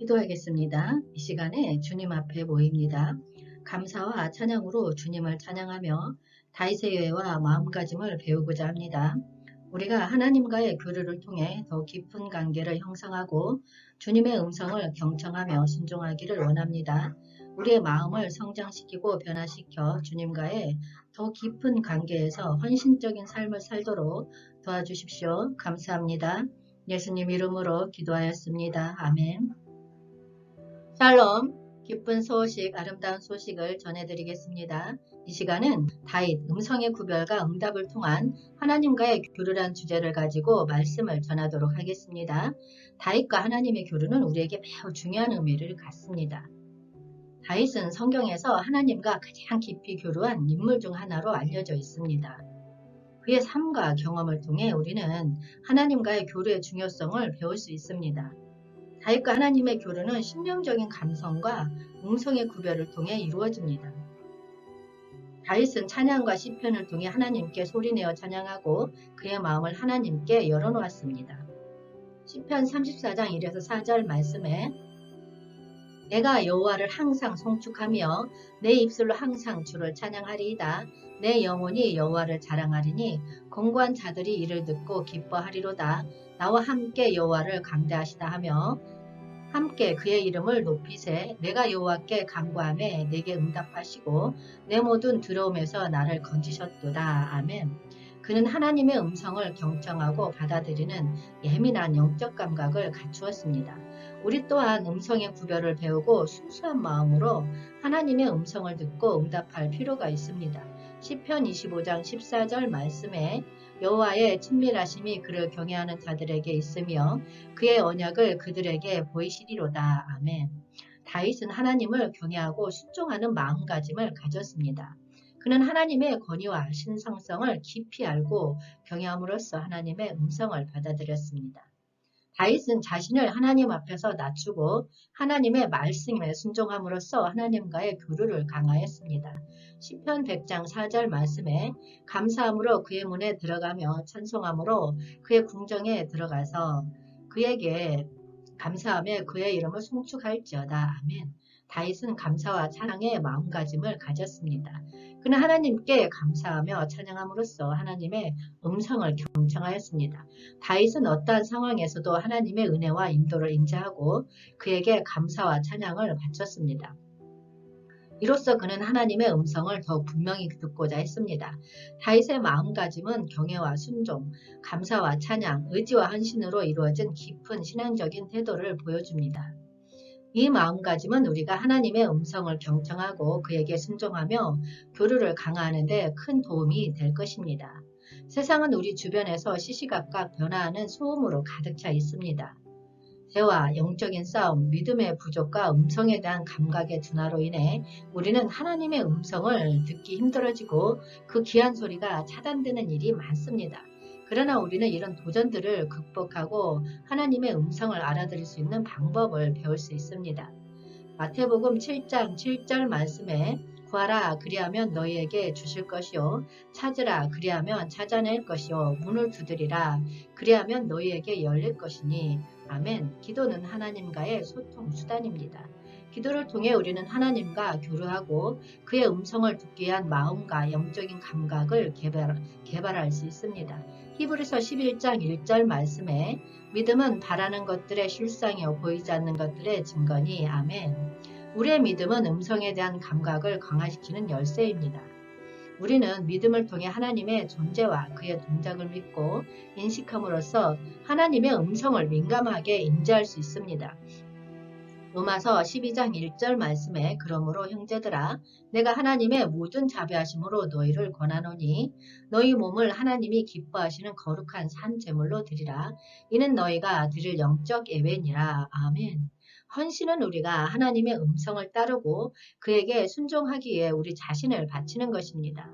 기도하겠습니다. 이 시간에 주님 앞에 모입니다. 감사와 찬양으로 주님을 찬양하며 다윗의 예와 마음가짐을 배우고자 합니다. 우리가 하나님과의 교류를 통해 더 깊은 관계를 형성하고 주님의 음성을 경청하며 순종하기를 원합니다. 우리의 마음을 성장시키고 변화시켜 주님과의 더 깊은 관계에서 헌신적인 삶을 살도록 도와주십시오. 감사합니다. 예수님 이름으로 기도하였습니다. 아멘. 샬롬, 기쁜 소식, 아름다운 소식을 전해드리겠습니다. 이 시간은 다윗, 음성의 구별과 응답을 통한 하나님과의 교류란 주제를 가지고 말씀을 전하도록 하겠습니다. 다윗과 하나님의 교류는 우리에게 매우 중요한 의미를 갖습니다. 다윗은 성경에서 하나님과 가장 깊이 교류한 인물 중 하나로 알려져 있습니다. 그의 삶과 경험을 통해 우리는 하나님과의 교류의 중요성을 배울 수 있습니다. 다윗과 하나님의 교류는 심령적인 감성과 음성의 구별을 통해 이루어집니다. 다윗은 찬양과 시편을 통해 하나님께 소리내어 찬양하고 그의 마음을 하나님께 열어놓았습니다. 시편 34장 1에서 4절 말씀에 내가 여호와를 항상 송축하며 내 입술로 항상 주를 찬양하리이다. 내 영혼이 여호와를 자랑하리니 공고한 자들이 이를 듣고 기뻐하리로다. 나와 함께 여호와를 강대하시다 하며 함께 그의 이름을 높이세. 내가 여호와께 간구하매 내게 응답하시고 내 모든 두려움에서 나를 건지셨도다. 아멘. 그는 하나님의 음성을 경청하고 받아들이는 예민한 영적 감각을 갖추었습니다. 우리 또한 음성의 구별을 배우고 순수한 마음으로 하나님의 음성을 듣고 응답할 필요가 있습니다. 시편 25장 14절 말씀에 여호와의 친밀하심이 그를 경외하는 자들에게 있으며 그의 언약을 그들에게 보이시리로다. 아멘. 다윗은 하나님을 경외하고 순종하는 마음가짐을 가졌습니다. 그는 하나님의 권위와 신성성을 깊이 알고 경외함으로써 하나님의 음성을 받아들였습니다. 다윗은 자신을 하나님 앞에서 낮추고 하나님의 말씀에 순종함으로써 하나님과의 교류를 강화했습니다. 시편 100장 4절 말씀에 감사함으로 그의 문에 들어가며 찬송함으로 그의 궁정에 들어가서 그에게 감사하며 그의 이름을 송축할지어다. 아멘. 다윗은 감사와 찬양의 마음가짐을 가졌습니다. 그는 하나님께 감사하며 찬양함으로써 하나님의 음성을 경청하였습니다. 다윗은 어떠한 상황에서도 하나님의 은혜와 인도를 인지하고 그에게 감사와 찬양을 바쳤습니다. 이로써 그는 하나님의 음성을 더 분명히 듣고자 했습니다. 다윗의 마음가짐은 경외와 순종, 감사와 찬양, 의지와 헌신으로 이루어진 깊은 신앙적인 태도를 보여줍니다. 이 마음가짐은 우리가 하나님의 음성을 경청하고 그에게 순종하며 교류를 강화하는 데 큰 도움이 될 것입니다. 세상은 우리 주변에서 시시각각 변화하는 소음으로 가득 차 있습니다. 대화, 영적인 싸움, 믿음의 부족과 음성에 대한 감각의 둔화로 인해 우리는 하나님의 음성을 듣기 힘들어지고 그 귀한 소리가 차단되는 일이 많습니다. 그러나 우리는 이런 도전들을 극복하고 하나님의 음성을 알아들을 수 있는 방법을 배울 수 있습니다. 마태복음 7장 7절 말씀에 구하라 그리하면 너희에게 주실 것이요 찾으라 그리하면 찾아낼 것이요 문을 두드리라 그리하면 너희에게 열릴 것이니 아멘. 기도는 하나님과의 소통 수단입니다. 기도를 통해 우리는 하나님과 교류하고 그의 음성을 듣기 위한 마음과 영적인 감각을 개발할 수 있습니다. 히브리서 11장 1절 말씀에 믿음은 바라는 것들의 실상이요 보이지 않는 것들의 증거니 아멘. 우리의 믿음은 음성에 대한 감각을 강화시키는 열쇠입니다. 우리는 믿음을 통해 하나님의 존재와 그의 동작을 믿고 인식함으로써 하나님의 음성을 민감하게 인지할 수 있습니다. 로마서 12장 1절 말씀에 그러므로 형제들아 내가 하나님의 모든 자비하심으로 너희를 권하노니 너희 몸을 하나님이 기뻐하시는 거룩한 산 제물로 드리라. 이는 너희가 드릴 영적 예배니라. 아멘. 헌신은 우리가 하나님의 음성을 따르고 그에게 순종하기 위해 우리 자신을 바치는 것입니다.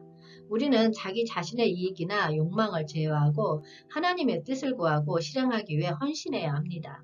우리는 자기 자신의 이익이나 욕망을 제어하고 하나님의 뜻을 구하고 실행하기 위해 헌신해야 합니다.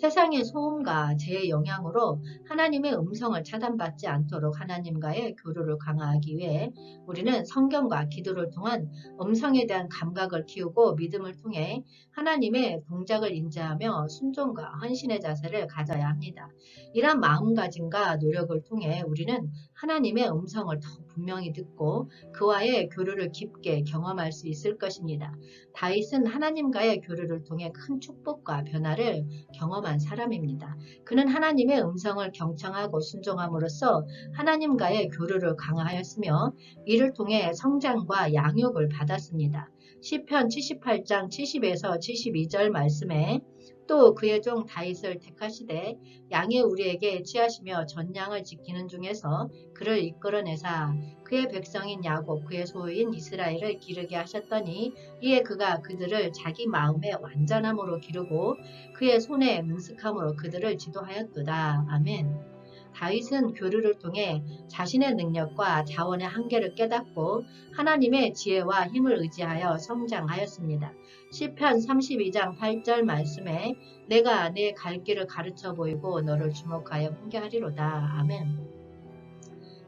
세상의 소음과 재의 영향으로 하나님의 음성을 차단받지 않도록 하나님과의 교류를 강화하기 위해 우리는 성경과 기도를 통한 음성에 대한 감각을 키우고 믿음을 통해 하나님의 동작을 인지하며 순종과 헌신의 자세를 가져야 합니다. 이러한 마음가짐과 노력을 통해 우리는 하나님의 음성을 더 분명히 듣고 그와의 교류를 깊게 경험할 수 있을 것입니다. 다윗은 하나님과의 교류를 통해 큰 축복과 변화를 경험한 사람입니다. 그는 하나님의 음성을 경청하고 순종함으로써 하나님과의 교류를 강화하였으며 이를 통해 성장과 양육을 받았습니다. 시편 78장 70에서 72절 말씀에 또 그의 종 다윗을 택하시되 양의 우리에게 취하시며 전양을 지키는 중에서 그를 이끌어내사 그의 백성인 야곱 그의 소유인 이스라엘을 기르게 하셨더니 이에 그가 그들을 자기 마음의 완전함으로 기르고 그의 손에 능숙함으로 그들을 지도하였도다. 아멘. 다윗은 교류를 통해 자신의 능력과 자원의 한계를 깨닫고 하나님의 지혜와 힘을 의지하여 성장하였습니다. 시편 32장 8절 말씀에 내가 내 갈 길을 가르쳐 보이고 너를 주목하여 훈계하리로다. 아멘.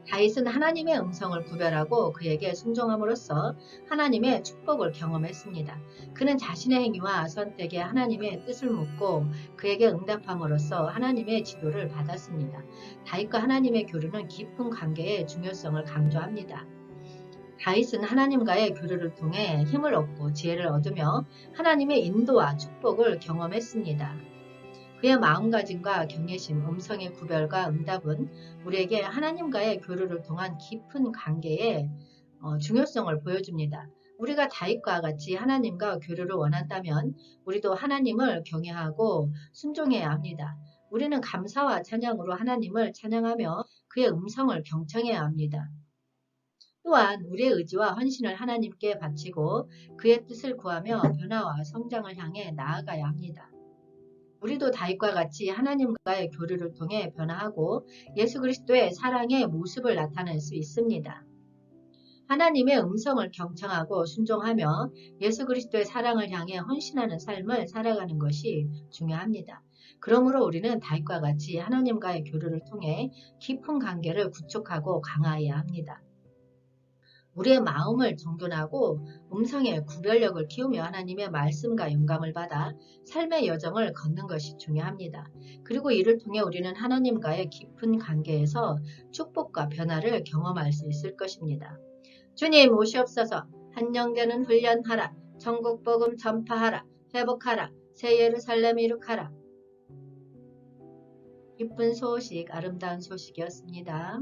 다윗은 하나님의 음성을 구별하고 그에게 순종함으로써 하나님의 축복을 경험했습니다. 그는 자신의 행위와 선택에 하나님의 뜻을 묻고 그에게 응답함으로써 하나님의 지도를 받았습니다. 다윗과 하나님의 교류는 깊은 관계의 중요성을 강조합니다. 다윗은 하나님과의 교류를 통해 힘을 얻고 지혜를 얻으며 하나님의 인도와 축복을 경험했습니다. 그의 마음가짐과 경외심, 음성의 구별과 응답은 우리에게 하나님과의 교류를 통한 깊은 관계의 중요성을 보여줍니다. 우리가 다윗과 같이 하나님과 교류를 원한다면 우리도 하나님을 경외하고 순종해야 합니다. 우리는 감사와 찬양으로 하나님을 찬양하며 그의 음성을 경청해야 합니다. 또한 우리의 의지와 헌신을 하나님께 바치고 그의 뜻을 구하며 변화와 성장을 향해 나아가야 합니다. 우리도 다윗과 같이 하나님과의 교류를 통해 변화하고 예수 그리스도의 사랑의 모습을 나타낼 수 있습니다. 하나님의 음성을 경청하고 순종하며 예수 그리스도의 사랑을 향해 헌신하는 삶을 살아가는 것이 중요합니다. 그러므로 우리는 다윗과 같이 하나님과의 교류를 통해 깊은 관계를 구축하고 강화해야 합니다. 우리의 마음을 정돈하고 음성의 구별력을 키우며 하나님의 말씀과 영감을 받아 삶의 여정을 걷는 것이 중요합니다. 그리고 이를 통해 우리는 하나님과의 깊은 관계에서 축복과 변화를 경험할 수 있을 것입니다. 주님 오시옵소서. 한영되는 훈련하라. 천국 복음 전파하라. 회복하라. 새 예루살렘 이룩하라. 기쁜 소식, 아름다운 소식이었습니다.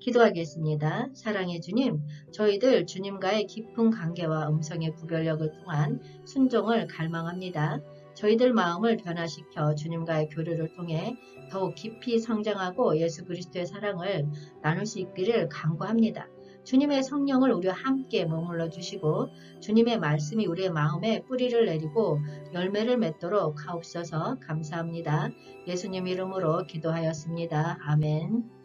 기도하겠습니다. 사랑의 주님, 저희들 주님과의 깊은 관계와 음성의 구별력을 통한 순종을 갈망합니다. 저희들 마음을 변화시켜 주님과의 교류를 통해 더욱 깊이 성장하고 예수 그리스도의 사랑을 나눌 수 있기를 간구합니다. 주님의 성령을 우리와 함께 머물러 주시고 주님의 말씀이 우리의 마음에 뿌리를 내리고 열매를 맺도록 하옵소서. 감사합니다. 예수님 이름으로 기도하였습니다. 아멘.